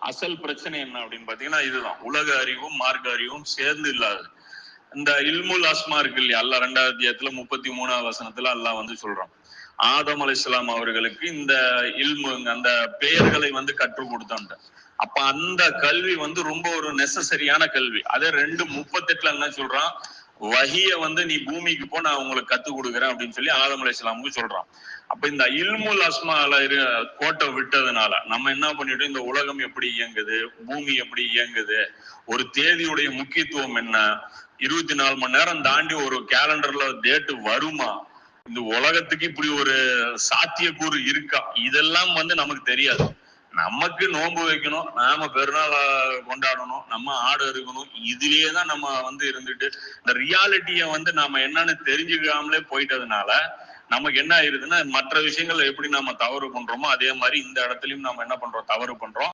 அசல் பிரச்சனை என்ன அப்படின்னு பாத்தீங்கன்னா இதுதான். உலக அறிவும் மார்க்க அறிவும் சேர்ந்து இல்லாது. இந்த இல்முல் அஸ்மா இருக்கு இல்லையா, அல்லாஹ் 2வது அத்தியாயத்துல 33வது வசனத்துல அல்லாஹ் வந்து சொல்றான், ஆதம் அலைஹிஸ்ஸலாம் அவர்களுக்கு இந்த இல்மு அந்த பெயர்களை வந்து கற்றுக் கொடுத்தாங்க. அப்ப அந்த கல்வி வந்து ரொம்ப ஒரு நெசசரியான கல்வி. அதே 2:38 என்ன சொல்றான், வஹிய வந்து நீ பூமிக்கு போ, நான் உங்களுக்கு கத்து கொடுக்குறேன் அப்படின்னு சொல்லி ஆதம் அலைஹிஸ்ஸலாமுக்கு சொல்றான். அப்ப இந்த இல்முல் அஸ்மால கோட்டை விட்டதுனால நம்ம என்ன பண்ணிட்டோம், இந்த உலகம் எப்படி இயங்குது, பூமி எப்படி இயங்குது, ஒரு தேதியுடைய முக்கியத்துவம் என்ன, 24 மணி நேரம் தாண்டி ஒரு கேலண்டர்ல டேட் வருமா, இந்த உலகத்துக்கு இப்படி ஒரு சாத்தியக்கூறு இருக்கா, இதெல்லாம் வந்து நமக்கு தெரியாது. நமக்கு நோன்பு வைக்கணும், நாம பெருநாள் கொண்டாடணும், நம்ம ஆடு இருக்கணும், இதுலயேதான் நம்ம வந்து இருந்துட்டு இந்த ரியாலிட்டிய வந்து நாம என்னன்னு தெரிஞ்சுக்காமலே போயிட்டதுனால நமக்கு என்ன ஆயிருதுன்னா, மற்ற விஷயங்கள் எப்படி நாம தவறு பண்றோமோ அதே மாதிரி இந்த இடத்துலயும் நாம என்ன பண்றோம், தவறு பண்றோம்.